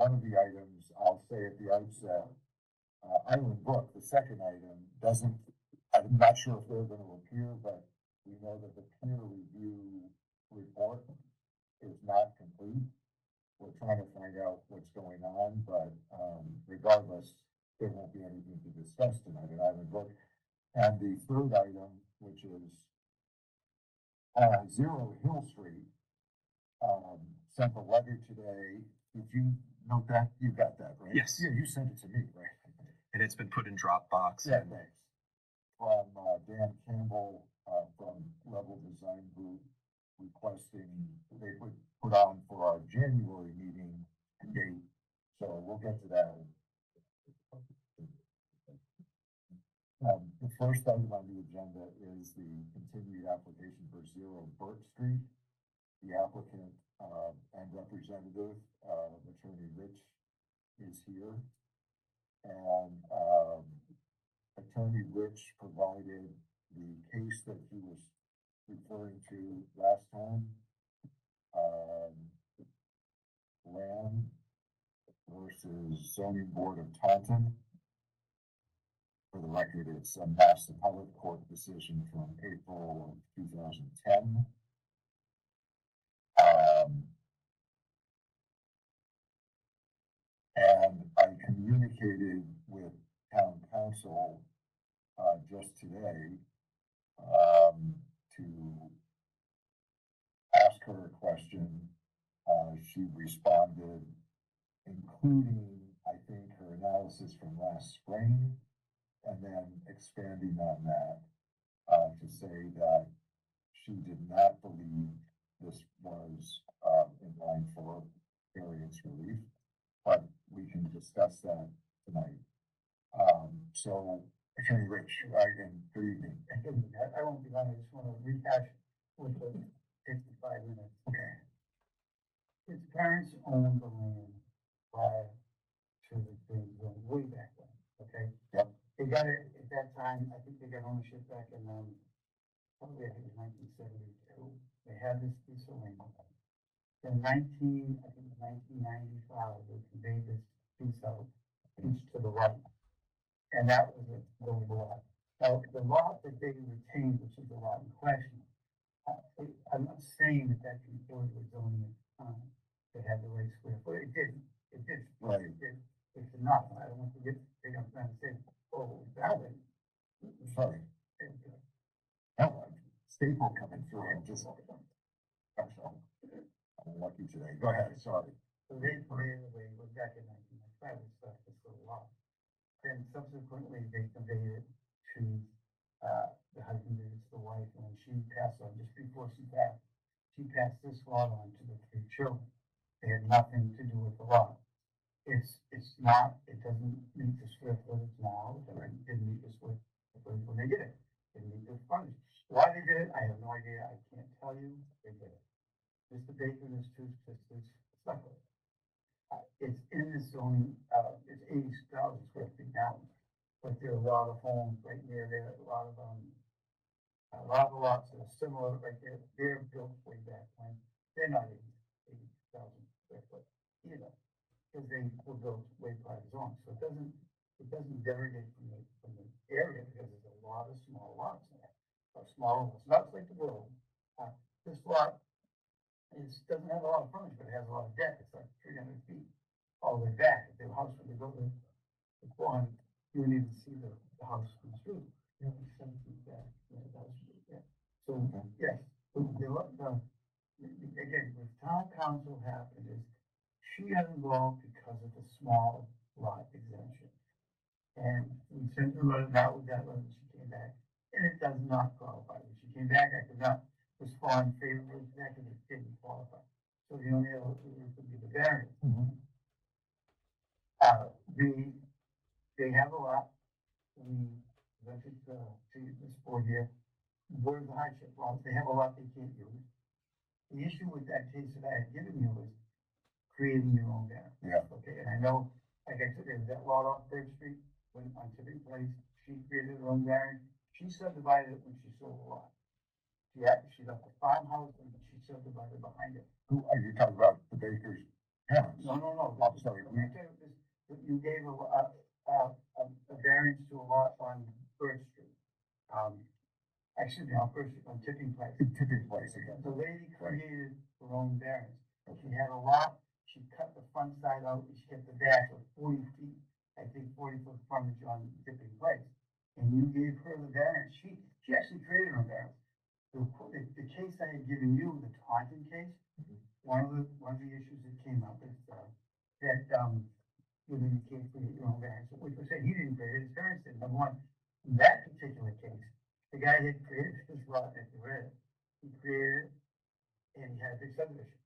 one of the items, I'll say at the outset, Island Brook, the second item, doesn't, I'm not sure if they're gonna appear, but we know that the peer review report is not complete. We're trying to find out what's going on, but, regardless, there won't be anything to discuss tonight at Island Brook. And the third item, which is, Zero Hill Street, sent a letter today. Did you note that? You got that, right? Yes. Yeah, you sent it to me, right? And it's been put in Dropbox. Yeah, thanks. From, Dan Campbell, from Level Design Group, requesting they would put on for our January meeting date. So we'll get to that. The first item on the agenda is the continued application for Zero Burt Street. The applicant, and representative, Attorney Rich, is here. And, Attorney Rich provided the case that he was referring to last time. Lamb versus Zoning Board of Taunton. For the record, it's a Mass Appellate Court decision from April of 2010. And I communicated with town council, just today, to ask her a question. She responded, including, I think, her analysis from last spring, and then expanding on that, to say that she did not believe this was, in line for variance relief, but we can discuss that tonight. So, Attorney Rich, again, good evening. I won't be long, I just wanna rehash with the 55 minutes. Okay. His parents owned the land prior to the thing going way back when, okay? Yep. They got it at that time, I think they got ownership back in, probably I think it was 1972. They had this piece of land. In 1995, they conveyed this piece out, piece to the right. And that was the lot. Now, the lot that they retained, which is the lot in question, I'm not saying that that conformed with zoning at the time. They had the right square foot. It didn't. It did. Right. It did. It's not. I don't want to get big on trying to say, oh, it was valid. Sorry. Oh, staple coming through. I'm just, I'm lucky today. Go ahead. Sorry. So they conveyed it away, it was back in 1995, we started this little lot. Then subsequently, they conveyed it to, the husband, it's the wife, and when she passed on, just before she passed this lot on to the 3 children. They had nothing to do with the lot. It's not, it doesn't meet the square footage now, it didn't meet the square footage when they did it. It didn't meet the frontage. Why they did it, I have no idea, I can't tell you, they did it. Mr. Baker and his 2 sisters, it's not good. It's in the zoning, it's 80,000 square feet now, but there are a lot of homes right near there, a lot of lots that are similar right there. They're built way back when, they're not 80,000 square foot either, because they were built way prior to zoning. So it doesn't derogate from the area, because there's a lot of small lots there, smaller lots, not like the road. This lot doesn't have a lot of frontage, but it has a lot of deck. It's like 300 feet all the way back. If the house, when they go to the 400, you wouldn't even see the house from the street. You know, 7 feet back. Yeah, the house is there. So, yes, again, what town council happened is she got involved because of the small lot exemption. And we sent her a letter, not with that letter, she came back, and it does not qualify. When she came back, I could not respond favorably to that because it didn't qualify. So the only other would be the variance. They have a lot. We presented to this board here. Where's the hardship? Well, they have a lot they can't use. The issue with that case that I had given you was creating your own variance. Yeah. Okay, and I know, like I said, there's that lot off Bird Street, when on Tipping Place, she created her own variance. She subdivided it when she sold the lot. She left the farmhouse and she subdivided behind it. Who are you talking about? The Baker's parents? No. I'm sorry, I tell you this, that you gave a variance to a lot on Birch Street. Excuse me, on Birch Street, on Tipping Place. Tipping place again. The lady created her own variance. She had a lot, she cut the front side out, and she kept the back of 40 feet, I think 40-foot frontage on Tipping Place. And you gave her the variance, she actually created her variance. The case I had given you, the Taunton case, one of the issues that came up is, you can't create your own variance, which was saying he didn't create it, his parents did. Number one, in that particular case, the guy had created his lot, if you read it, he created it, and he had a big subdivision.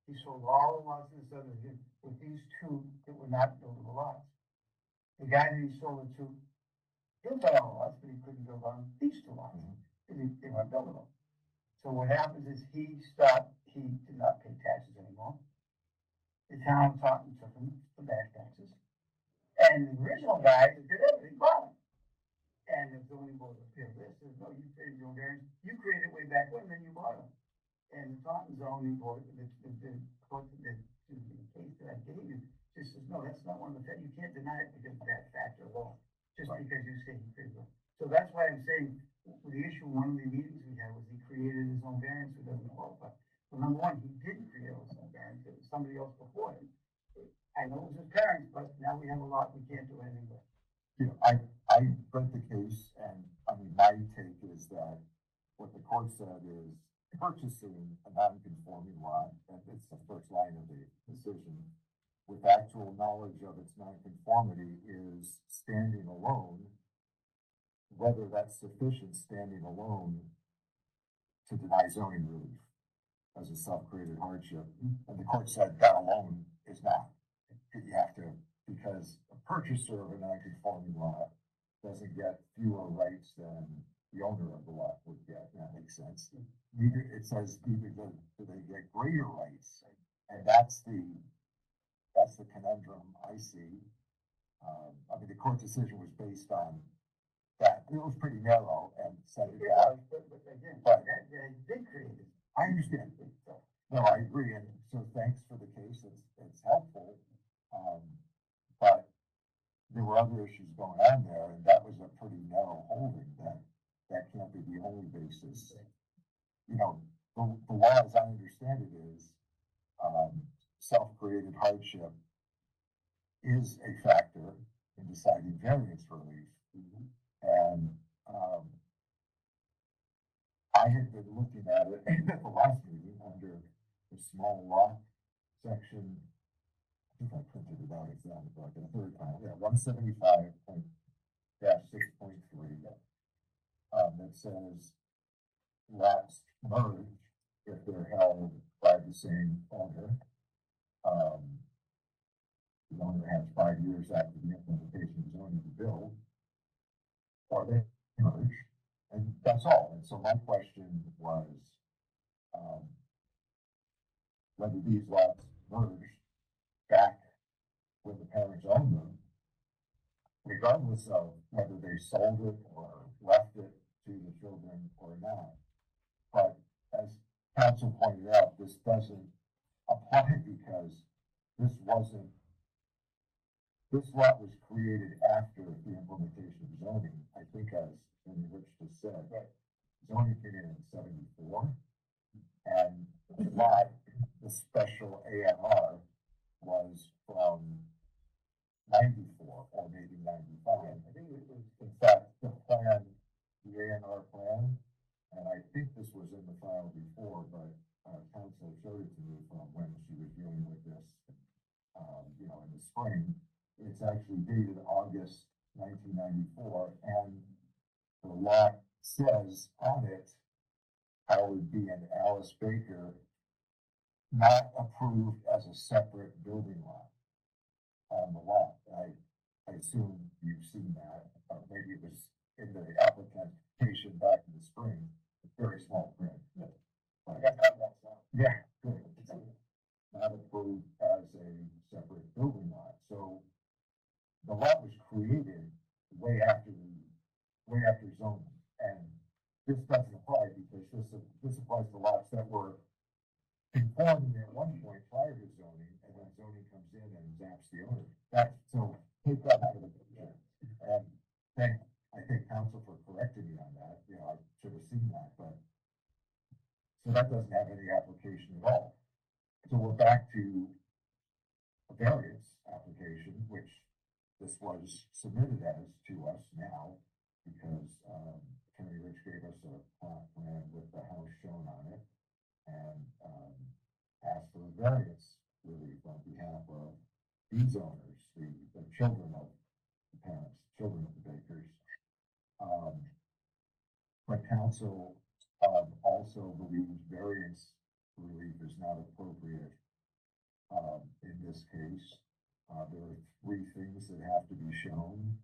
He sold all the lots in the subdivision with these two that were not buildable lots. The guy that he sold it to built all the lots, but he couldn't build on these two lots, because they weren't buildable. So what happens is he did not pay taxes anymore. The town took him for back taxes. And the original guy that did everything bought him. And the zoning board of appeals says, no, you created your own variance. You created it way back when, then you bought them. And the Taunton zoning board, the court, the case that I gave you, just says, no, that's not one of the, you can't deny it because of that factor alone. Just because you say he created it. So that's why I'm saying, the issue, one of the meetings we had was he created his own variance who doesn't qualify. Well, number one, he didn't create his own variance, it was somebody else before him. I know it was his parents, but now we have a lot we can't do anything with. You know, I read the case, and I mean, my take is that what the court said is purchasing a non-conforming lot, and it's the first line of the decision, with actual knowledge of its non-conformity is standing alone, whether that's sufficient standing alone to deny zoning relief as a self-created hardship. And the court said that alone is not. You have to, because a purchaser of a non-conforming lot doesn't get fewer rights than the owner of the lot would get. That makes sense. Neither, it says neither do they get greater rights. And that's the conundrum I see. I mean, the court decision was based on that. It was pretty narrow and said it out. But again, But- that guy did create it. I understand. No, I agree, and so thanks for the case, it's helpful. But there were other issues going on there, and that was a pretty narrow holding, that can't be the only basis. You know, the law, as I understand it, is, self-created hardship is a factor in deciding variance relief. And, I had been looking at it at the last meeting under the small lot section. I think I printed it out exactly, like the third time, 175.-6.3. That says lots merge if they're held by the same owner. The owner has 5 years after the implementation of zoning to build, or they merge. And that's all. And so my question was, whether these lots merged back when the parents owned them, regardless of whether they sold it or left it to the children or not. But as council pointed out, this doesn't apply because this lot was created after the implementation of zoning. I think as Rich just said, zoning came in 74, and the lot, the special ANR was from 94 or maybe 95. I think it was, in fact, the plan, the ANR plan, and I think this was in the file before, but council showed it to me from when she was dealing with this, you know, in the spring. It's actually dated August 1994, and the lot says on it, Howard B. and Alice Baker, not approved as a separate building lot on the lot. I assume you've seen that, or maybe it was in the application back in the spring, very small print. Yeah, good. Not approved as a separate building lot. So the lot was created way after zoning, and this doesn't apply because this applies to lots that were conforming at one point prior to zoning, and then zoning comes back to a variance application, which this was submitted as to us now, because, Attorney Rich gave us a plot plan with the house shown on it, and, asked for a variance relief on behalf of these owners, the children of the parents, children of the Bakers. But council, also believes variance relief is not appropriate, in this case. There are three things that have to be shown.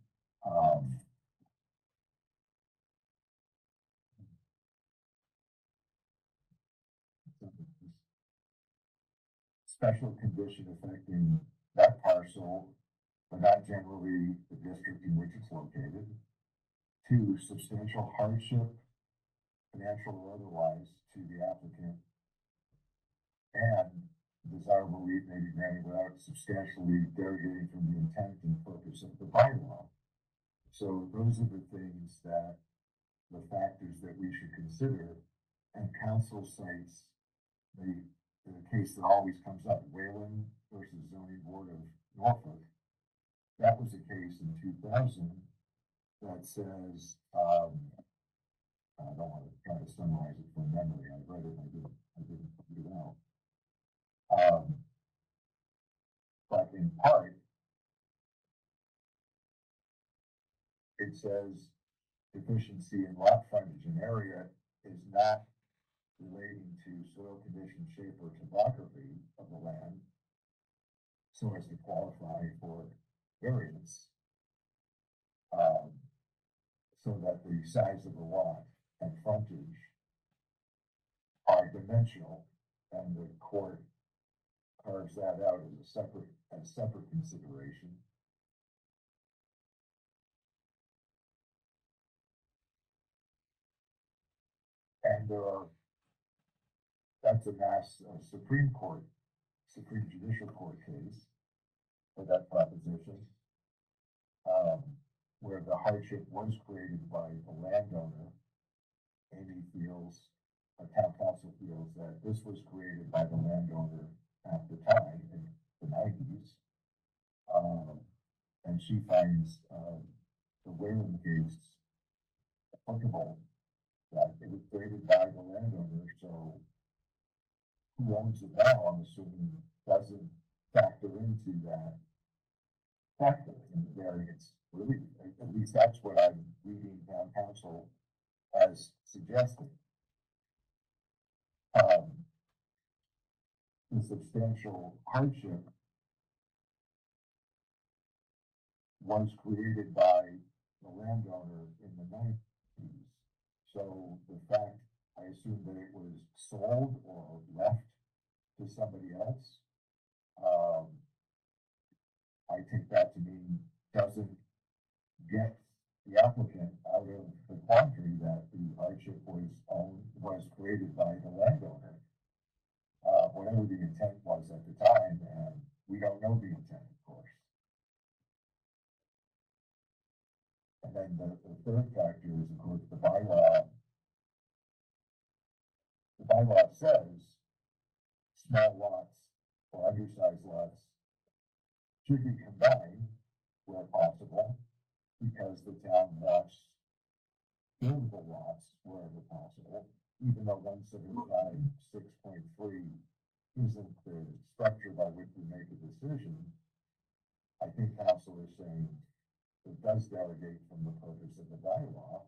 Special condition affecting that parcel, but not generally the district in which it's located. Two, substantial hardship, financial or otherwise, to the applicant. And desirable relief may be granted without substantially derogating from the intent and purpose of the bylaw. So those are the things that, the factors that we should consider, and council cites the case that always comes up, Whalen versus Zoning Board of Norfolk. That was a case in 2000 that says, I don't want to try to summarize it from memory. I read it, I didn't figure it out. But in part, it says deficiency in lot frontage and area is not relating to soil condition, shape, or topography of the land, so as to qualify for variance. So that the size of the lot and frontage are dimensional, and the court carves that out as a separate consideration. And that's a Supreme Judicial Court case for that proposition, where the hardship was created by the landowner. Amy feels, town council feels that this was created by the landowner at the time in the 90s. And she finds, the Whalen case applicable, that it was created by the landowner, so who owns it now, I'm assuming, doesn't factor into that factor in the variance relief. At least that's what I'm reading town council as suggested. The substantial hardship was created by the landowner in the 90s. So the fact, I assume that it was sold or left to somebody else, I take that to mean doesn't get the applicant out of the quandary that the hardship was created by the landowner. Whatever the intent was at the time, and we don't know the intent, of course. And then the third factor is, of course, the bylaw. The bylaw says small lots or undersized lots should be combined where possible, because the town wants buildable lots wherever possible, even though 175(6.3) isn't the structure by which we make a decision. I think council is saying it does delegate from the purpose of the bylaw,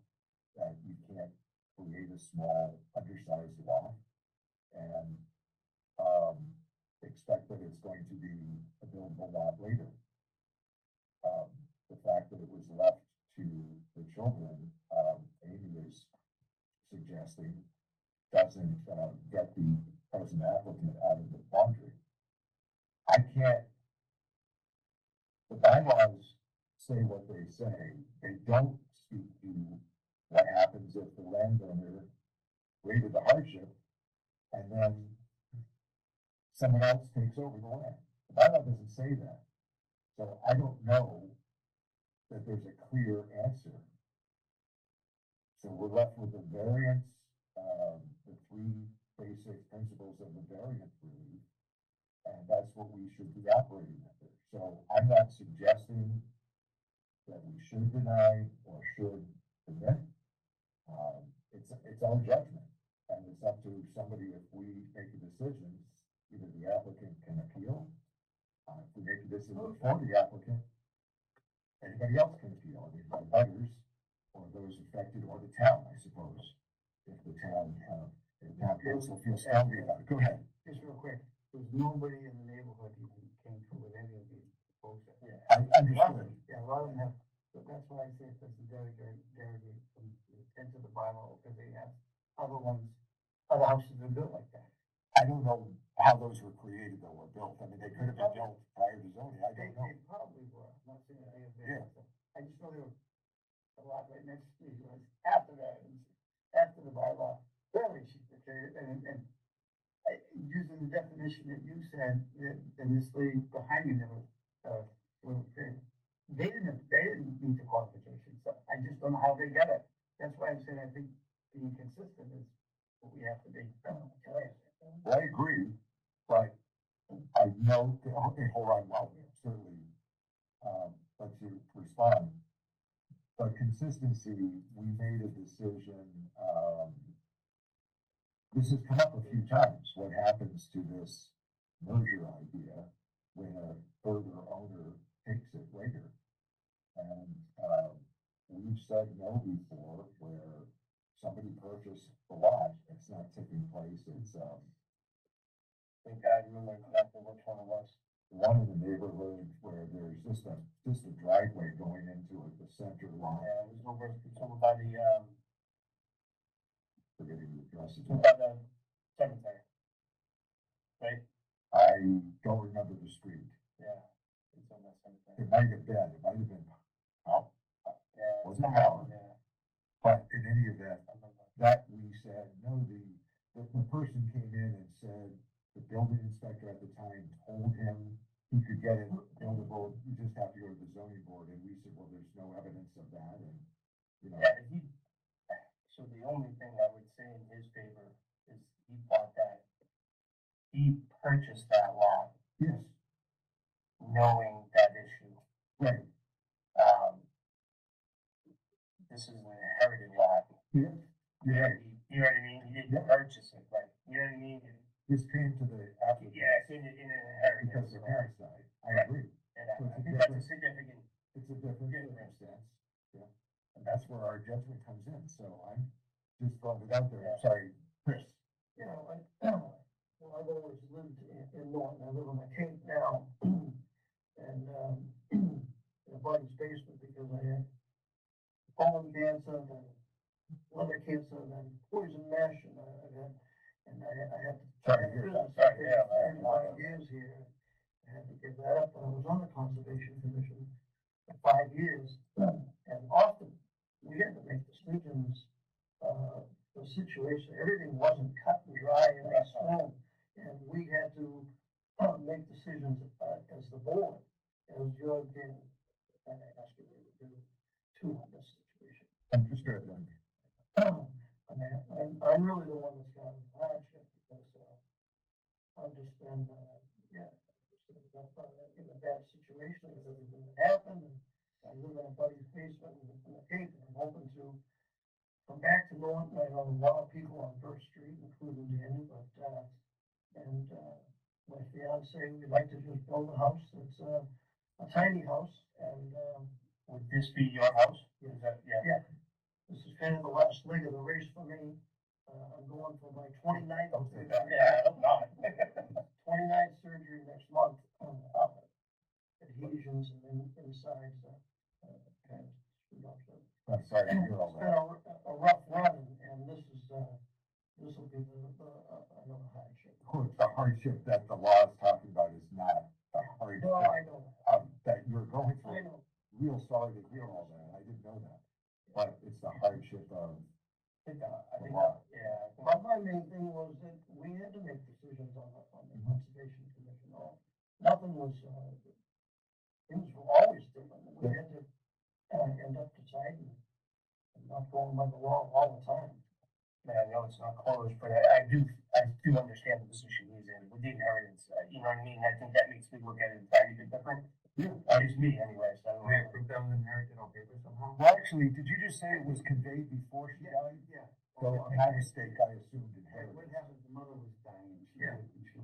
that you can't create a small undersized lot and expect that it's going to be a buildable lot later. The fact that it was left to the children, Amy is suggesting, doesn't get the present applicant out of the quandary. The bylaws say what they say. They don't speak to what happens if the landowner created the hardship and then someone else takes over the land. The bylaw doesn't say that. So I don't know that there's a clear answer. So we're left with the variance, the three basic principles of the variance relief, what we should be operating under. So I'm not suggesting that we should deny or should permit. It's our judgment, and it's up to somebody, if we make a decision, either the applicant can appeal. If we make a decision for the applicant, anybody else can appeal, I mean, by others, or those affected, or the town, I suppose. If the town, if town council feels strongly about it, go ahead. Just real quick, there's nobody in the neighborhood who came through with any of these folks. Yeah, I understood. Yeah, a lot of them have, but that's why I say it doesn't derogate from the intent of the bylaw, because they have other ones, other houses that are built like that. I don't know how those were created though, or built. I mean, they could have been built prior to zoning. I They don't know. probably were, I'm not saying any of them. Yeah. I just know there was a lot right next to me, was after that, and after the bylaw, very complicated, and using the definition that you said, and this lady behind you never, they didn't meet the qualifications, so I just don't know how they got it. That's why I'm saying I think being consistent is what we have to be. Well, I agree, but I know, okay, hold on, well, certainly, let you respond. But consistency, we made a decision, this has come up a few times, what happens to this merger idea when a further owner takes it later? And, we've said no before, where somebody purchased the lot, it's not taking place, it's, I think I remember exactly which one it was. one in the neighborhood where there's just a driveway going into it, the center line. Yeah, it was over by the, Forgetting the address. by the cemetery. Right? I don't remember the street. Yeah. It's on that cemetery. It might have been, oh, Yeah. Was it Howard? Yeah. but in any event, I remember. that we said, no, the person came in and said, the building inspector at the time told him he could get it buildable, you just have to go to the zoning board, and we said, well, there's no evidence of that, and, you know. Yeah, so the only thing I would say in his favor is he purchased that lot Yes, knowing that issue. right, This is an inherited lot. yeah, yeah, You know what I mean? He didn't purchase it, like, you know what I mean? this came to the applicant. Yeah, it's in an inheritance. Because the parents died, I agree, And So it's I a think that's a different- significant, it's a different circumstance, yeah, and that's where our judgment comes in, so I'm just throwing it out there, I'm sorry, Chris. you know, well, I've always lived in Norton, I live in my Cape now. And, in a buddy's basement because I had colon cancer, and liver cancer, and then poison mash, and I had to. Sorry to hear that. Sorry, yeah, 35 years here. I had to give that up, and I was on the Conservation Commission for 5 years. And often, we had to make decisions, the situation, everything wasn't cut and dry and smooth. And we had to, make decisions, as the board, as you're getting, and I ask you to do too on this situation. Understood, then. I mean, I'm really the one that's got a hardship because, I've just been, in a bad situation with everything that happened, and I live in a buddy's basement in the Cape, and I'm hoping to come back to Norton. I know a lot of people on First Street, including Danny, but, my fiance, we'd like to just build a house that's, a tiny house, and, would this be your house? Is that, yeah? Yeah. This is kind of the last leg of the race for me. I'm going for my 29th. Yeah, I hope not. 29th surgery next month, adhesions and then insides, kind of screwed up. So I'm sorry to hear all it's been that. a rough run, and this will be another hardship. The hardship that the law is talking about is not the hardship, No, I know. that you're going I through. know. Real sorry to hear all that, I didn't know that, but it's the hardship of I think, law. yeah. But my main thing was that we had to make decisions on the Conservation Commission. Nothing was, things were always different. We had to, end up deciding and not going by the law all the time. Man, I know it's not closed, but I do understand the position he's in. with the inheritance, you know what I mean? I think that makes me look at it very different. Yeah. Just me anyway, so. We approved that was inherited on paper somehow? Well, actually, did you just say it was conveyed before she died? Yeah. So, my mistake, I assumed What inheritance. happened, the mother was dying, and she, Yeah. and she,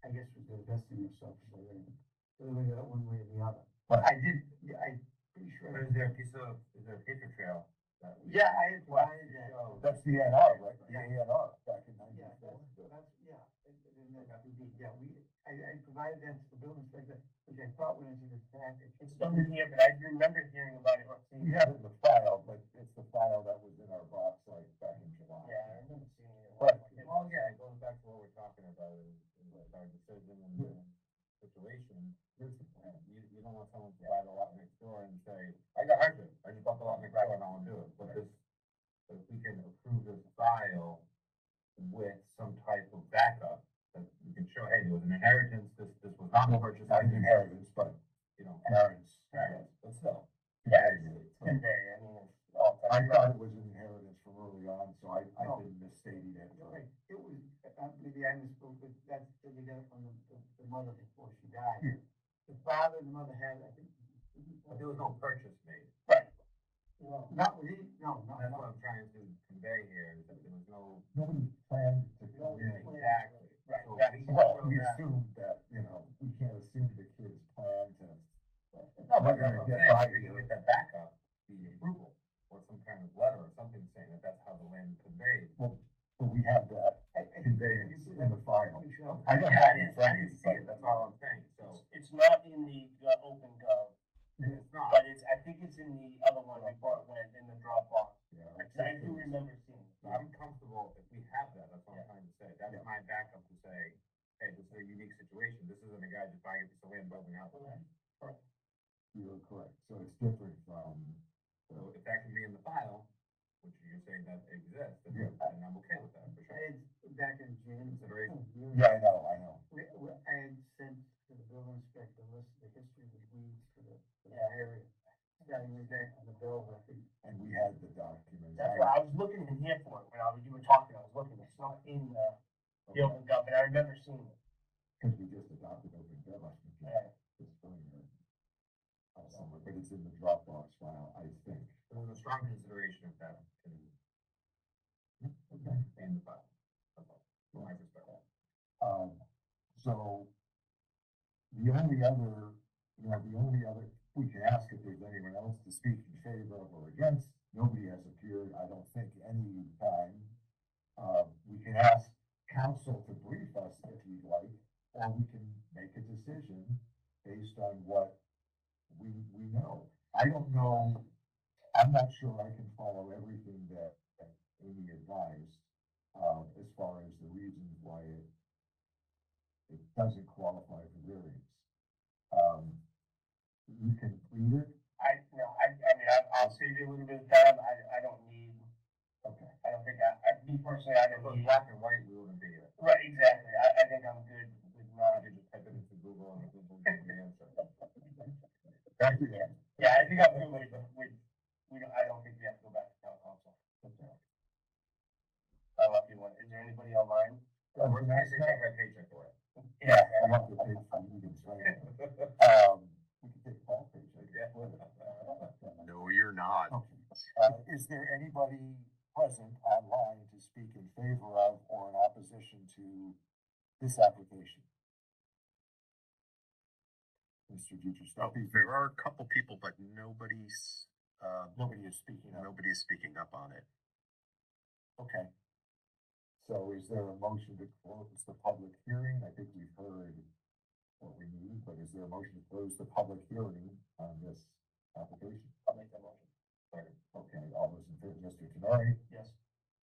I guess, was divesting herself, so they went out one way or the other. But- I did, yeah, I'm pretty sure. But is there a paper trail? Yeah, I had provided that. That's the NR, right? The ANR back in Yeah, '94. that's, yeah, yeah, I provided that to the building inspector, which I thought went into the package. It's still in here, but I remember hearing about it or seeing We it. have it in the file, but it's the file that was in our box like back in July. Yeah, I remember seeing it. But- Well, yeah, it goes back to what we're talking about in like our decision and situation. Here's the plan. You don't want someone to buy the lot next door and say, I got hardship, I just bought the lot next door and I want to do it. But if we can approve this file with some type of backup, that we can show, hey, there was an inheritance, this was not purchased. Not an inheritance, but You know, parents. but still. Yeah, it's convey, I mean, it's all. I thought it was an inheritance from early on, so I didn't misstating it. Right, it was, maybe I misspoke, but that's, we got it from the mother before she died. Yeah. The father and the mother had, I think. But there was no purchase made. Right. Not with it, no, no, That's no. what I'm trying to convey here, is that there was no. Nobody planned to go in. Exactly. Right, So that's- we can Well, show we that. assumed that, we can't assume the kids plan to. No, but We're gonna I'm get saying, by we can here. get that backup, the approval, or some kind of letter or something saying that that's how the land is conveyed. Well, but we have that conveyance in the file. I don't Yeah, have it in front I of me, didn't see it, that's all I'm saying, so. It's not in the open gov, It's not. but it's, I think it's in the other one before it went in the Dropbox. Yeah. I do remember seeing it. I'm comfortable if we have that, that's what I'm trying to say, that's Yeah. my backup to say, hey, this is a unique situation, this isn't a guy just buying a piece of land, building out. You're correct, so it's different from. So if that can be in the file, which you're saying that exists, then Yeah. then I'm okay with that, for sure. It's back in June. Consideration. Yeah, I know. I had sent to the building inspector a list of the history of the weeds for the area, starting way back on the bill, I think. And we had the documents. That's why I was looking in here for it when you were talking, I was looking, it's not in the open gov, but I remember seeing it. Because we just adopted open gov, I think, Yeah. this spring or somewhere, but it's in the Dropbox file, I think. There's a strong consideration of that can Okay. be in the file. That's all, from my perspective. So the only other, we can ask if there's anyone else to speak in favor of or against. Nobody has appeared, I don't think, any time. We can ask council to brief us if you'd like, or we can make a decision based on what we know. I don't know, I'm not sure I can follow everything that Amy advised, as far as the reasons why it doesn't qualify for variance. You can read it, I mean, I'll save you a little bit of time, I don't need, okay, I don't think me personally, I If it don't was need. black and white, we wouldn't be here. Right, exactly, I think I'm good with I not. could just type it into Google and Google gives me the answer. back to that. Yeah, I think I'm good with, I don't think we have to go back to town council. If you want, is there anybody online? We're gonna say take my paycheck away. Yeah. I want to pay for meetings, right? We can take Paul's paycheck. No, you're not. Okay. Is there anybody present online to speak in favor of or in opposition to this application? Mr. Dietrich, There are a couple people, but nobody's, nobody is speaking up. nobody is speaking up on it. Okay. So is there a motion to close the public hearing? I think we've heard what we need, but is there a motion to close the public hearing on this application? I'll make that motion. Second. Okay, all those in favor, Mr. Tenori, Yes.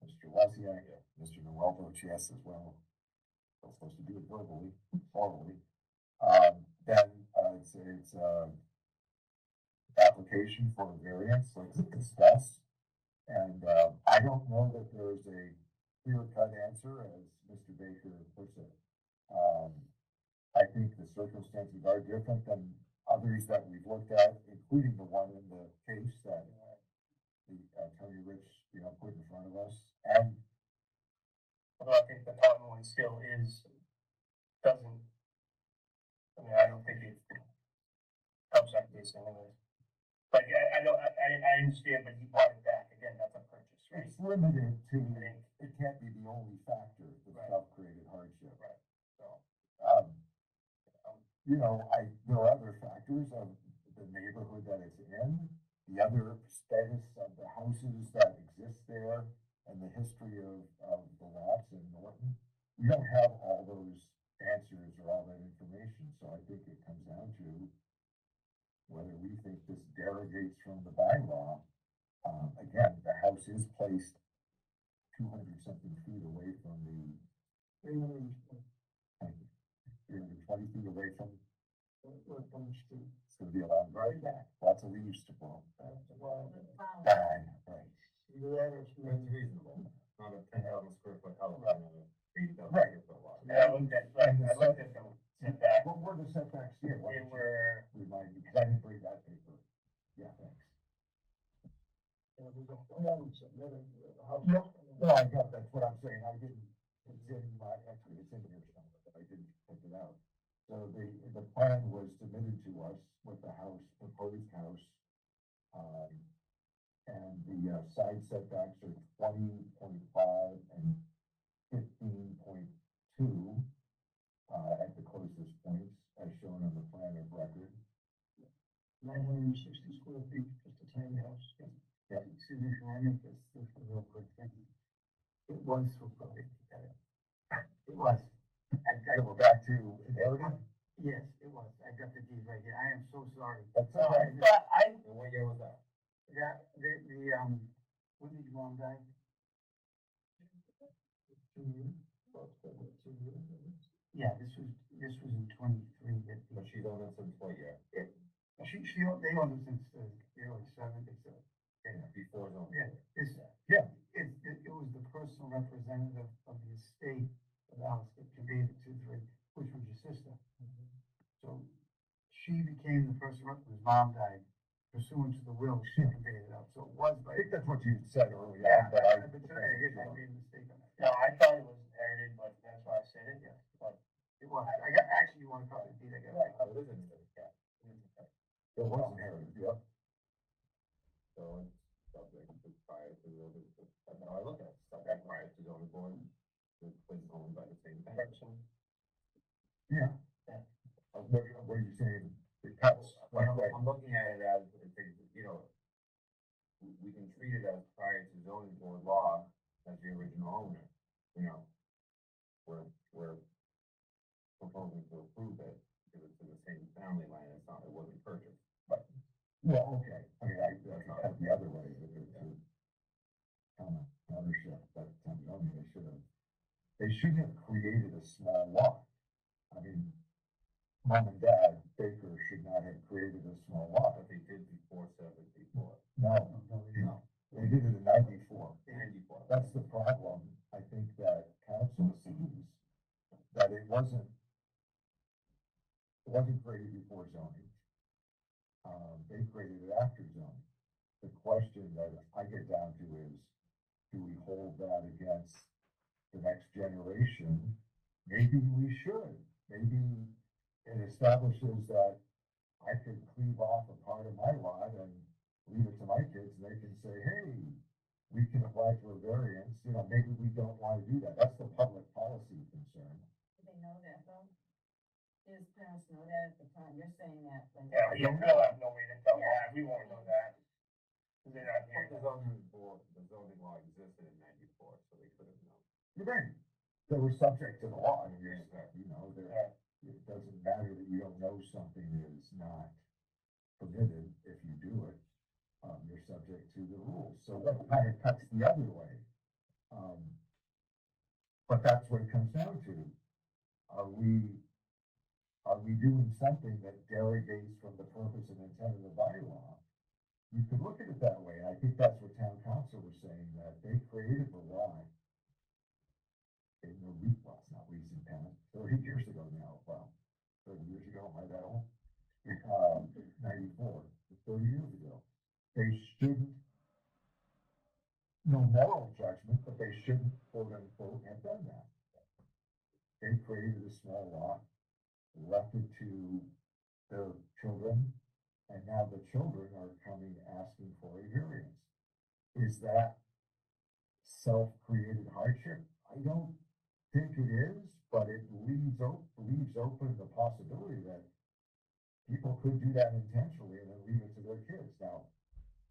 Mr. Wozniak, Mr. Noel votes yes as well. I'm supposed to do it verbally, orally. Then, it's application for a variance, let's discuss. And, I don't know that there's a clear-cut answer, as Mr. Baker puts it. I think the circumstances are different than others that we've looked at, including the one in the case that the Attorney Rich, put in front of us. And Although I think the Taunton one still is doesn't, I mean, I don't think it helps that case anyways. Like, I know, I understand, but he bought it back, again, that's a purchase, right? It's limited to, it can't be the only factor that Right. self-created hardship. Right. So, You know, there are other factors of the neighborhood that it's in, the other status of the houses that exist there, and the history of the lots in Norton. We don't have all those answers or all that information, so I think it comes down to whether we think this derogates from the bylaw. Again, the house is placed 200-something feet away from the, 320 feet away from the street. It's gonna be a long drive back, lots of leaves to blow. Right. It's reasonable, not a 10,000 square foot house, Right. on a 80,000 Right. square foot lot. and I looked at, them setback, What were the setbacks here? Why they don't you were, remind me, because I didn't bring that paper. Yeah, thanks. No, I got, that's what I'm saying, I didn't, it's in my, actually, it's in here somewhere, but I didn't print it out. So the plan was submitted to us with the house, proposed house. And the side setbacks are 20.5 and 15.2 at the closest points, as shown on the plan of record. 960 square feet, just a tiny house. Yep. Excuse me, can I make this a real quick thing? It was for probate, it was. So we're back to inherited? Yes, it was. I got the deed right here. I am so sorry. That's no, all I right. thought, And what year was that? When did your mom die? 2 years. Yeah, this was in 23. But she's owned it since what year? They owned it since the early 70s. Before zoning. Yeah, it was the personal representative of the estate of Alice that conveyed it to which was your sister. So she became the person, whose mom died, pursuant to the will, she conveyed it out, so it was. I think that's what you said earlier. Yeah, but I I've been saying it, I made a mistake on that. no, I thought it was inherited, but that's why I said it, yeah, but. It was, actually, you want to call it deed, I got it. Oh, it is in there, yeah. It was inherited, yep. So it's subject to prior to the, now I look at it, subject prior to zoning board, it's been owned by the same person. Yeah. Yeah. What are you saying? It cuts. I'm looking at it as, you know, we can treat it as prior to zoning board law as the original owner, you know. We're proposing to approve it, because it's in the same family line, it wasn't purchased. Well, okay, I mean, I cut the other way, but it's ownership, but they shouldn't have created a small lot. I mean, mom and dad, Baker should not have created a small lot. But they did before 74. No, they did it in 94. 94. That's the problem, I think, that council sees, that it wasn't created before zoning. They created it after zoning. The question that I get down to is, do we hold that against the next generation? Maybe we should. Maybe it establishes that I could cleave off a part of my lot and leave it to my kids, and they can say, hey, we can apply for a variance, you know, maybe we don't want to do that. That's the public policy concern. Do they know that though? Do his parents know that at the time? You're saying that when. Yeah, we don't have no way to tell that, we won't know that. 'Cause they're not here. The zoning board, the zoning law existed in 94, so they could have known. You're right. They were subject to the law, and you're, you know, Yeah. it doesn't matter that you don't know something is not permitted if you do it. You're subject to the rules, so that kind of cuts the other way. But that's what it comes down to. Are we doing something that derogates from the purpose and intent of the bylaw? You could look at it that way. I think that's what town council was saying, that they created the law. In the week, well, it's not recent past, 30 years ago now, well, 30 years ago, am I that old? 94, 30 years ago. They shouldn't, no moral judgment, but they shouldn't, quote unquote, have done that. They created a small law left it to their children, and now the children are coming asking for a variance. Is that self-created hardship? I don't think it is, but it leaves open the possibility that people could do that intentionally and then leave it to their kids. Now,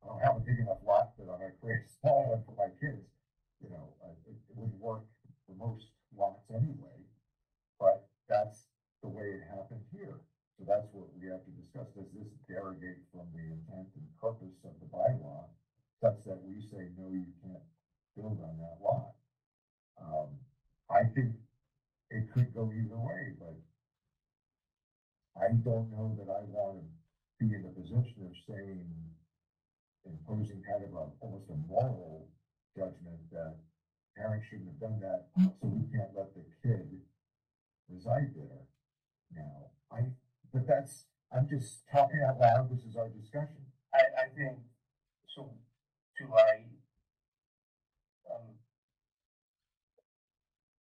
I don't have a big enough lot that I'm gonna create a small one for my kids. You know, it wouldn't work for most lots anyway, but that's the way it happened here. So that's what we have to discuss. Does this derogate from the intent and purpose of the bylaw such that we say, no, you can't build on that lot? I think it could go either way, but I don't know that I want to be in the position of saying, imposing kind of almost a moral judgment that parents shouldn't have done that, so we can't let the kid reside there now. I'm just talking out loud, this is our discussion. I think, so,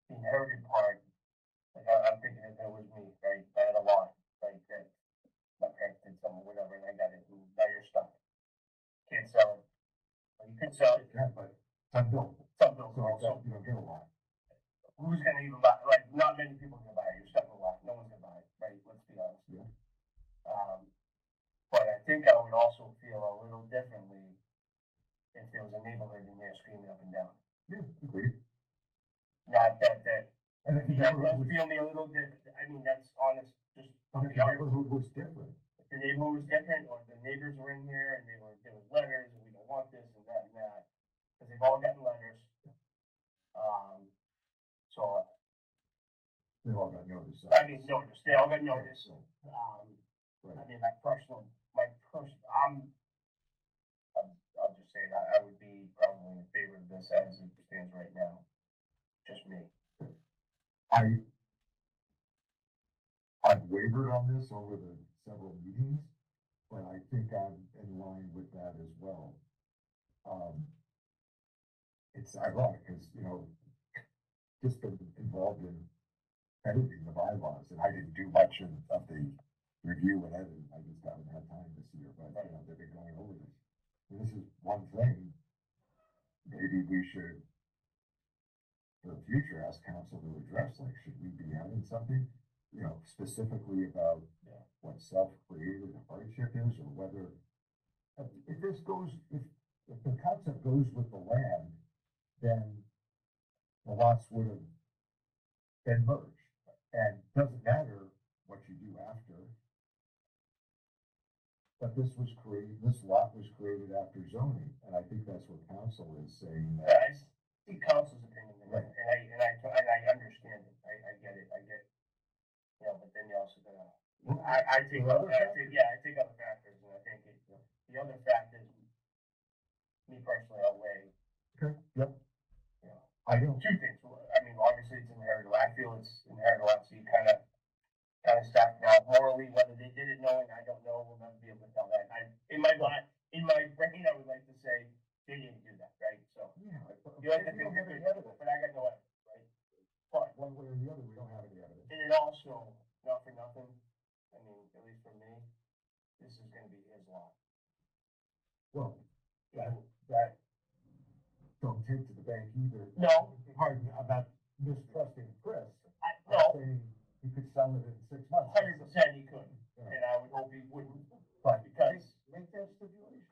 the inherited part, like, I'm thinking if it was me, right, I had a lot, right, that my parents did something, whatever, and I got it, and now you're stuck. Can't sell it. Well, you could sell it, Yeah, but some don't, some don't, so also, you don't get a lot. who's gonna even buy, like, not many people are gonna buy it, you're stuck in a lot, no one's gonna buy it, right, let's be honest. Yeah. But I think I would also feel a little differently if there was a neighborhood in there screaming up and down. Yeah, agreed. Not that, And if the that neighborhood does was, feel me a little different, I mean, that's honest, just if to the be honest. neighborhood was different, If the neighborhood was different, or the neighbors were in here and there was letters and we don't want this and that, cause they've all gotten letters. So, they all got notice. I mean, notice, they all got notice, So, I right. mean, I'll just say that I would be probably in favor of this as it stands right now, just me. I've wavered on this over the several meetings, but I think I'm in line with that as well. It's ironic, because, you know, just been involved in editing the bylaws, and I didn't do much of the review and editing, I just haven't had time this year, but, you know, they've been going over this. And this is one thing, maybe we should, for the future, ask council to address, like, should we be having something, you know, specifically about what self-created hardship is, or whether, if this goes, if the concept goes with the land, then the lots would have been merged, and doesn't matter what you do after. But this lot was created after zoning, and I think that's what council is saying. I see council's opinion, Right. and I understand it, I get it, you know, but then you also gotta, I take other factors, and I think the other factors, me personally, outweigh, Okay, yep, you know, I don't, two things. I mean, obviously it's inherited. I feel it's inherited, so you kind of stack now. Morally, whether they did it knowing, I don't know. We'll never be able to tell that. In my brain, I would like to say they didn't do that, right? So yeah. you like to think they could, but I got no evidence, right? But One way or the other, we don't have any evidence. and it also, not for nothing. I mean, at least for me, this is going to be his lot. Well, that don't take to the bank either. No. Pardon, I'm not mistrusting Chris. I'm No, saying he could sell it in 6 months. 100% he could, Yeah. and I would hope he wouldn't. But Because make that stipulation.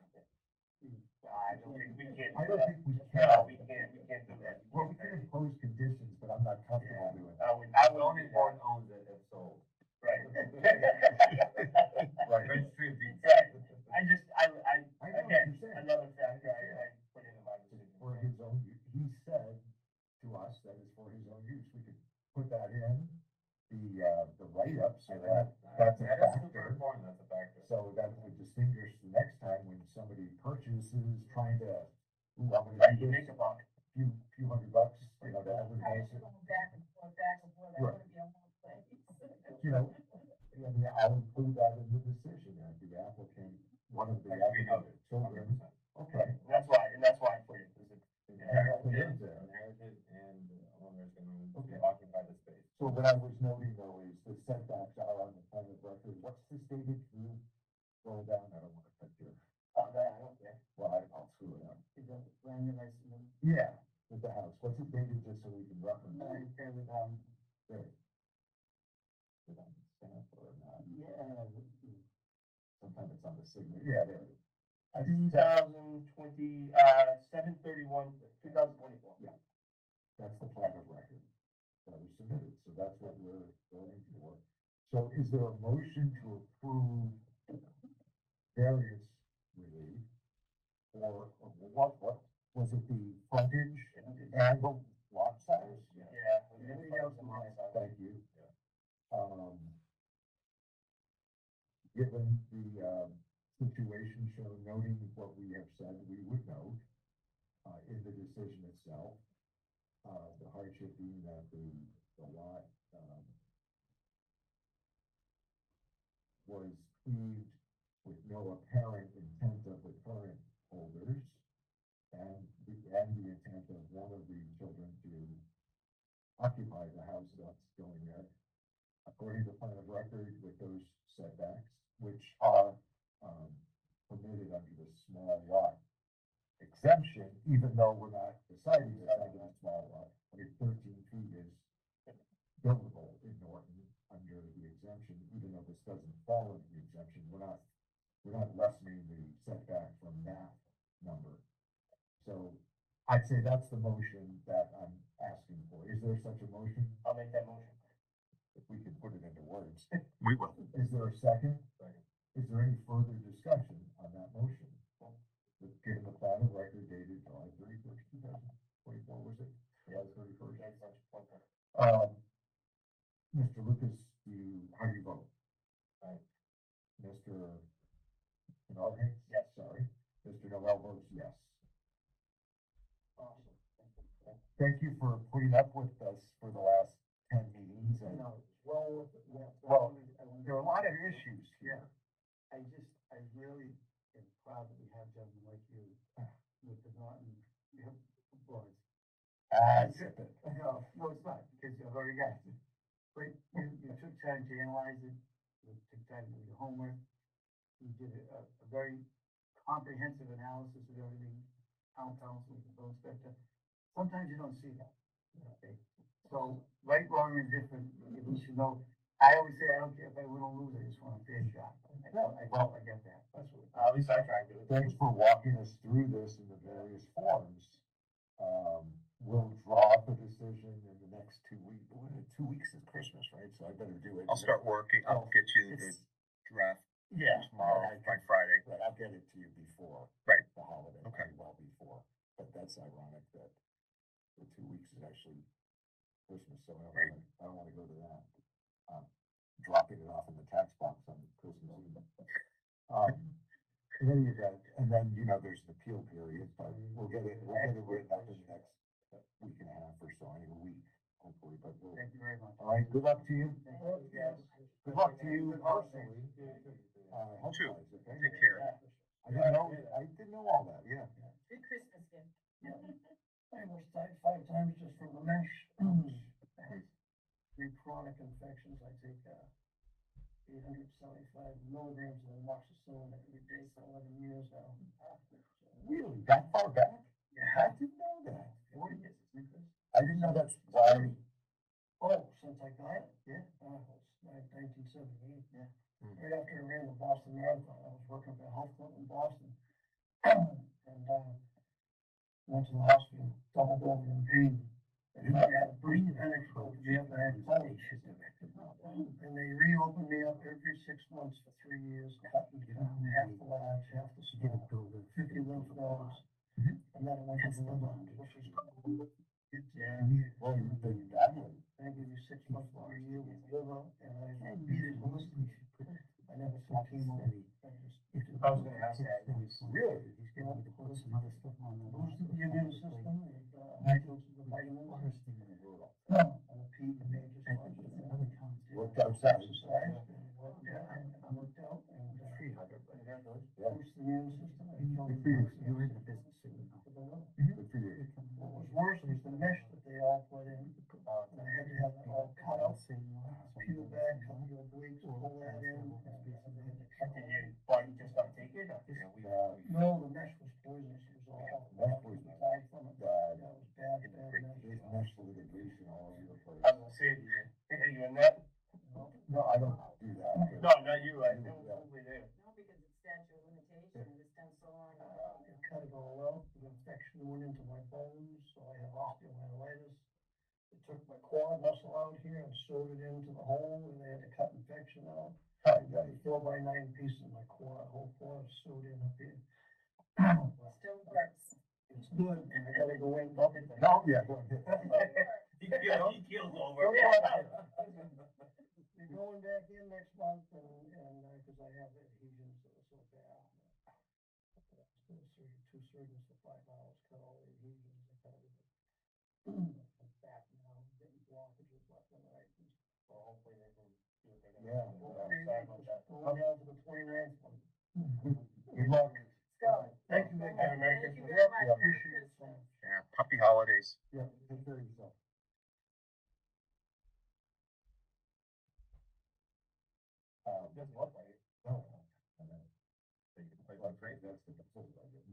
I don't think we can. I don't think we No, can. we can't do that. Well, we can impose conditions, but I'm not comfortable doing that. I would only Zoning board owns it if sold. Right. Right. Registry of Deeds. Right. I I know what again, you're saying. another factor I put into my decision. For his own, he said to us that it's for his own use. We could put that in the write-up, so that's a That is super factor. important, that's a factor. So that would distinguish the next time when somebody purchases, trying to, ooh, I'm Right, gonna you do make this, a buck. few $100, you know, that would I make was it, going back and forth, that Right. would be a whole place. you know, I mean, I'll include that in the decision, that the applicant, one of the That should be noted, applicant children, 100%. okay. And that's why I put it, because it, Inherently is there. Inherited and owner's gonna Okay. occupy the space. So what I was noting though is the setbacks are take it through, roll down, I don't wanna cut your, Oh, no, I don't care. well, I'll screw it up. Is that brand new license? Yeah, with the house, what's it dated, just so we can reference I it? care with, There. Did I stamp or not? yeah, Sometimes it's on the signature. Yeah, there it is. I Two think that, thousand twenty, 7/31, 2024. that's the plan of record that was submitted, so that's what we're voting for. So is there a motion to approve various relief? Or what was it, the frontage and the lot size? Yeah. Everything else in my side. Thank you. Given the, situation shown, noting what we have said, we would note, in the decision itself, the hardship being that the lot, was cleaved with no apparent intent of the current holders, and the intent of one of the children to occupy the house that's going there. According to plan of record with those setbacks, which are, permitted under the small lot exemption, even though we're not deciding this under the small lot, if 13 feet is buildable in Norton under the exemption, even though this doesn't fall into the exemption, we're not lessening the setback from that number. So I'd say that's the motion that I'm asking for. Is there such a motion? I'll make that motion. If we can put it into words. We will. Is there a second? Is there any further discussion on that motion? Given the plan of record dated July 31st, 2024, was it? July 31st. Mr. Lucas, how do you vote? Aye. Mr. Bernard? Yes. Sorry. Mr. Noel votes yes. Awesome. Thank you for putting up with us for the last 10 meetings and, well, well, there are a lot of issues here. I really am proud that we have gentlemen like you with the Norton, boards. No, it's not, because you've already got it. But you took time to analyze it, you took time to do your homework. You did a very comprehensive analysis of everything, town council, the bill inspector. Sometimes you don't see that. Okay, so right, wrong, or indifferent, at least you know. I always say, I don't care if I win or lose, I just want a fair shot. I get that. That's what. At least I tried to. Thanks for walking us through this in the various forms. We'll draw up a decision in the next 2 weeks. 2 weeks is Christmas, right? So I better do it. I'll start working. I'll get you the It's- draft Yeah. tomorrow, by Friday. Right, I'll get it to you before. Right. The holiday. Okay. Well before, but that's ironic that the 2 weeks is actually Christmas, so I don't wanna go to that. Dropping it off in the tax box on Christmas Eve. In any event, and then, there's an appeal period, but we'll get it written up in the next week and a half or so, a week, hopefully, but we'll. Thank you very much. All right, good luck to you. Yes. Good luck to you personally. Health Too. wise, okay? Take care. I didn't know all that, yeah. Good Christmas gift. I was tied 5 times just from the mesh. 3 chronic infections, I take, 875 milligrams of amoxicillin every day for 11 years now. Really, that far back? Yeah. I didn't know that. 40 years, Lucas. I didn't know that's why. Oh, since I got it? Yeah. It's 1978, yeah. Right after I ran the Boston Marathon, I was working at a health club in Boston. And, went to the hospital, doubled over in pain. And I had a breathing panic for me up, and I had plenty. And they reopened me up every 6 months for 3 years, cut me down half the large, half the small, 50 lymph nodes. And then I went to the liver, which is. Yeah. Well, you've been battling. I gave you 6 months to a year with liver, and I beat it holistically. I never saw chemo. I was gonna ask that. Really? He's getting to put some other stuff on there. Boosted the immune system, and, high doses of vitamins. Worst thing in the world. And the P, the major. Worked out fast. Exercise, and worked out, and I worked out, and, Yeah. boost the immune system. And Good for you. you're in the business. For the liver. Good for you. What was worse was the mesh that they all put in, and I had to have it all cut out, peel back, cut the obliques, pull that in, and they had Hopefully they- No, because it's statute of limitation, and it's done so long ago. I cut it all out, the infection went into my bones, so I have osteomyelitis. They took my quad muscle out here and sewed it into the hole, and they had to cut infection out. I got a 4x9 piece in my quad, whole quad sewed in up here. Still works. It's good, and I gotta go in. No, yeah. go ahead. He keels over. You're going back in next month cause I have adhesions that are so bad. Two surgeons for $5, cut all the adhesions, I cut everything. I'm back now, getting blockages left and right. Well, hopefully they can do what they're gonna Yeah. do. Sorry about that. Going down to the 29th one. Good luck. Go. Thank you, Nick. Have a Merry Thank you Christmas. very much. Yeah, Merry appreciate it. Christmas. Yeah, happy holidays. Yeah, take care of yourself. Doesn't look like it. No. So you can play one great. That's the proposal I get.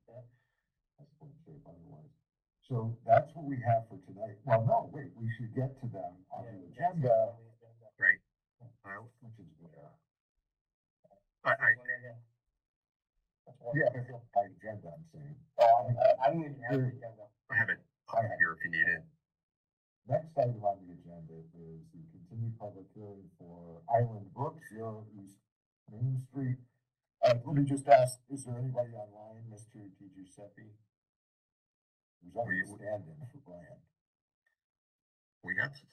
That's what I'm saying otherwise. So that's what we have for tonight. Well, no, wait, we should get to them on the agenda, Right. which is where. I, Yeah, by agenda, I'm saying. Oh, I don't even have the agenda. I have it up here if you need it. Next item on the agenda is the continued public hearing for Island Brook, 0 East Main Street. Let me just ask, is there anybody online, Mr. Di Giuseppe? Who's only stand-in for Brian?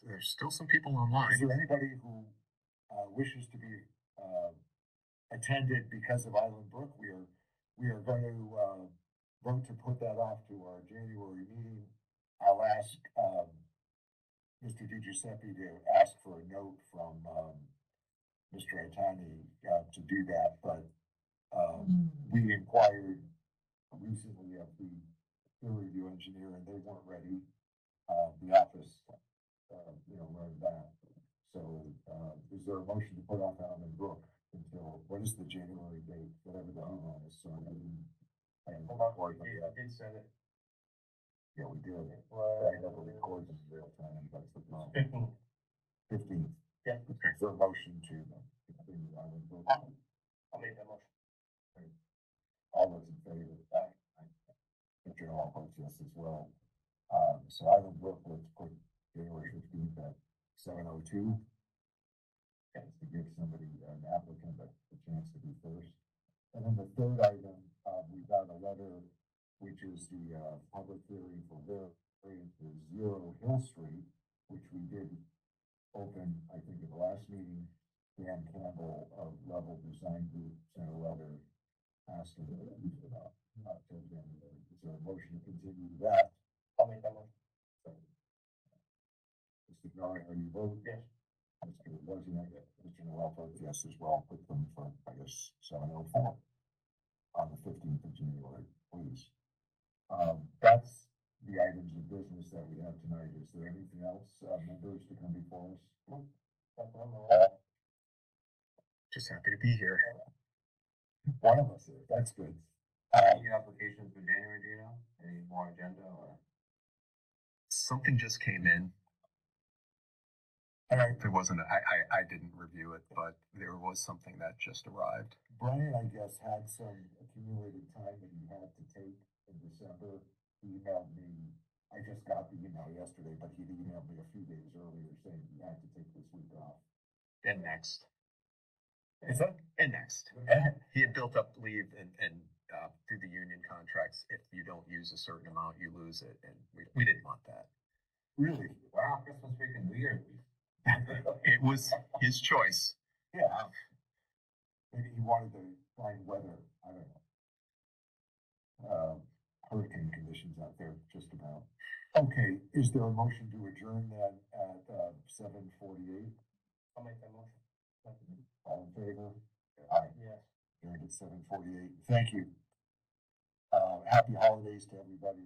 There's still some people Is online. there anybody who wishes to be attended because of Island Brook? We are going to vote to put that off to our January meeting. I'll ask Mr. Di Giuseppe to ask for a note from Mr. Itani to do that, but we inquired recently of the peer review engineer and they weren't ready. The office, learned that. So, is there a motion to put off Island Brook until, what is the January date, whatever the deadline is, so I didn't Hold on, record I it. did send it. Yeah, we did. Well, I never record in real time, that's the problem. 15. 15th. Yeah. Is there a motion to continue Island Brook? I'll make that motion. All those in favor? Mr. Hall votes yes as well. So Island Brook, let's put January 15th at 7:02. That's to give somebody, an applicant, a chance to be first. And then the third item, we got a letter, which is the, public hearing for variance for 0 Hill Street, which we did open, I think, at the last meeting. Dan Campbell of Level Design Group sent a letter asking not till January. Is there a motion to continue that? I'll make that motion. Mr. Noah, are you voting? Yes. Mr. Wozniak, Mr. Noel votes yes as well. Put them for, I guess, 7:04 on the 15th of January, please. That's the items of business that we have tonight. Is there anything else, members, to come before us? Just happy to be here. One of us is, that's good. Any applications for January, do you know? Any more agenda or? Something just came in. All right, There wasn't, I didn't review it, but there was something that just arrived. Brian, I guess, had some accumulated time that he had to take in December. He emailed me, I just got the email yesterday, but he'd emailed me a few days earlier saying he had to take this week off. And next. Is that? And next. He had built up leave and through the union contracts, if you don't use a certain amount, you lose it, and we didn't want that. Really? Wow, Christmas week and New Year's week. It was his choice. Yeah. Maybe he wanted to find weather, I don't know. Hurricane conditions out there, just about. Okay, is there a motion to adjourn then at 7:48? I'll make that motion. All in favor? Aye. Yes. Adjourned at 7:48. Thank you. Happy holidays to everybody.